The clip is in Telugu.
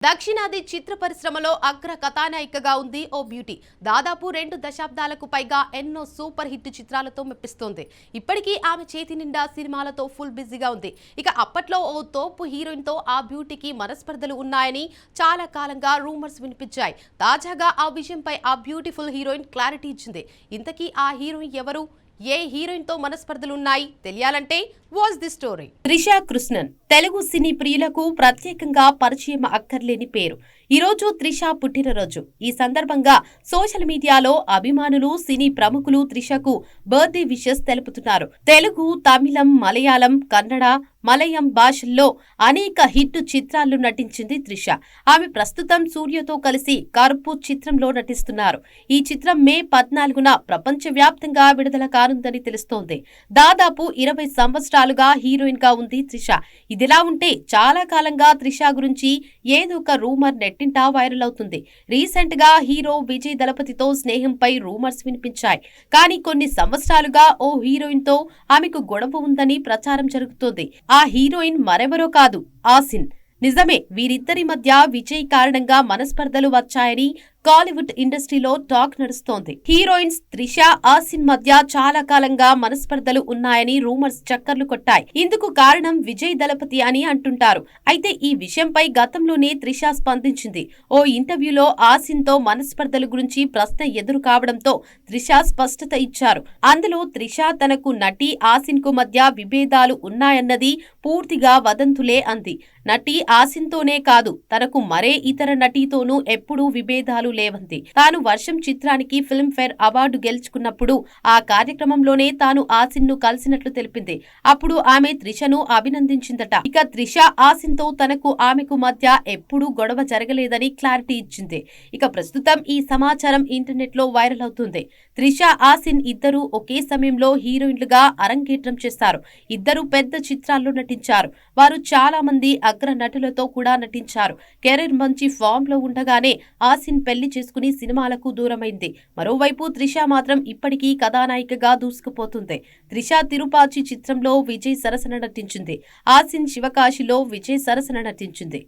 దక్షిణాది చిత్ర పరిశ్రమలో అగ్ర కథానాయికగా ఉంది ఓ బ్యూటీ. దాదాపు 2 దశాబ్దాలకు పైగా ఎన్నో సూపర్ హిట్ చిత్రాలతో మెప్పిస్తోంది. ఇప్పటికీ ఆమె చేతి నిండా సినిమాలతో ఫుల్ బిజీగా ఉంది. ఇక అప్పట్లో ఓ తోపు హీరోయిన్ తో ఆ బ్యూటీకి మనస్పర్ధలు ఉన్నాయని చాలా కాలంగా రూమర్స్ వినిపించాయి. తాజాగా ఆ విషయంపై ఆ బ్యూటిఫుల్ హీరోయిన్ క్లారిటీ ఇచ్చింది. ఇంతకీ ఆ హీరోయిన్ ఎవరు? ఏ హీరోయిన్ తో మనస్పర్ధలున్నాయి? తెలియాలంటే watch the story. Trisha Krishnan Telugu సినీ ప్రియులకు ప్రత్యేకంగా పరిచయం అక్కర్లేని పేరు. ఈ రోజు త్రిష పుట్టినరోజు. ఈ సందర్భంగా సోషల్ మీడియాలో అభిమానులు, సినీ ప్రముఖులు త్రిషకు బర్త్డే విషెస్ తెలుపుతున్నారు. తెలుగు, తమిళం, మలయాళం, కన్నడ, మలయం భాషల్లో అనేక హిట్ చిత్రాల్లో నటించింది త్రిష. ఆమె ప్రస్తుతం సూర్యతో కలిసి కరుపు చిత్రంలో నటిస్తున్నారు. ఈ చిత్రం మే 14న ప్రపంచవ్యాప్తంగా విడుదల కానుందని తెలుస్తోంది. దాదాపు 20 సంవత్సరాలుగా హీరోయిన్ గా ఉంది త్రిష. ఇదిలా ఉంటే చాలా కాలంగా త్రిష గురించి ఏదో ఒక రూమర్ నెట్టింటా వైరల్ అవుతుంది. రీసెంట్ గా హీరో విజయ్ దళపతితో స్నేహంపై రూమర్స్ వినిపించాయి. కానీ కొన్ని సంవత్సరాలుగా ఓ హీరోయిన్ తో ఆమెకు గొడవ ఉందని ప్రచారం జరుగుతోంది. ఆ హీరోయిన్ మరెవరో కాదు, ఆసిన్. నిజమే, వీరిద్దరి మధ్య విజయ్ కారణంగా మనస్పర్ధలు వచ్చాయని కాలీవుడ్ ఇండస్ట్రీలో టాక్ నడుస్తోంది. హీరోయిన్స్ త్రిష, ఆసిన్ మధ్య చాలా కాలంగా మనస్పర్ధలు ఉన్నాయని రూమర్స్ చక్కర్లు కొట్టాయి. ఇందుకు కారణం విజయ్ దళపతి అని అంటుంటారు. అయితే ఈ విషయంపై గతంలోనే త్రిష స్పందించింది. ఓ ఇంటర్వ్యూలో ఆసిన్ తో మనస్పర్ధల గురించి ప్రశ్న ఎదురు కావడంతో త్రిష స్పష్టత ఇచ్చారు. అందులో త్రిష తనకు నటి ఆసిన్ కు మధ్య విభేదాలు ఉన్నాయన్నది పూర్తిగా వదంతులే అంది. నటి ఆసిన్ తోనే కాదు, తనకు మరే ఇతర నటితోనూ ఎప్పుడూ విభేదాలు లేవంది. తాను వర్షం చిత్రానికి ఫిల్మ్ఫేర్ అవార్డు గెలుచుకున్నప్పుడు ఆ కార్యక్రమంలోనే తాను ఆసిన్ ను కలిసినట్లు తెలిపింది. అప్పుడు ఆమె త్రిషను అభినందించిందట. ఇక త్రిష ఆసిన్ తో తనకు ఆమెకు మధ్య ఎప్పుడూ గొడవ జరగలేదని క్లారిటీ ఇచ్చింది. ఇక ప్రస్తుతం ఈ సమాచారం ఇంటర్నెట్ లో వైరల్ అవుతుంది. త్రిష, ఆసిన్ ఇద్దరు ఒకే సమయంలో హీరోయిన్లుగా అరంగేట్రం చేశారు. ఇద్దరు పెద్ద చిత్రాల్లో నటించారు. వారు చాలా మంది అగ్ర నటులతో కూడా నటించారు. కెరీర్ మంచి ఫామ్ లో ఉండగానే ఆసిన్ పెళ్లి చేసుకుని సినిమాలకు దూరమైంది. మరోవైపు త్రిష మాత్రం ఇప్పటికీ కథానాయికగా దూసుకుపోతుంది. త్రిష తిరుపాచి చిత్రంలో విజయ్ సరసన నటించింది. ఆసిన్ శివకాశిలో విజయ్ సరసన నటించింది.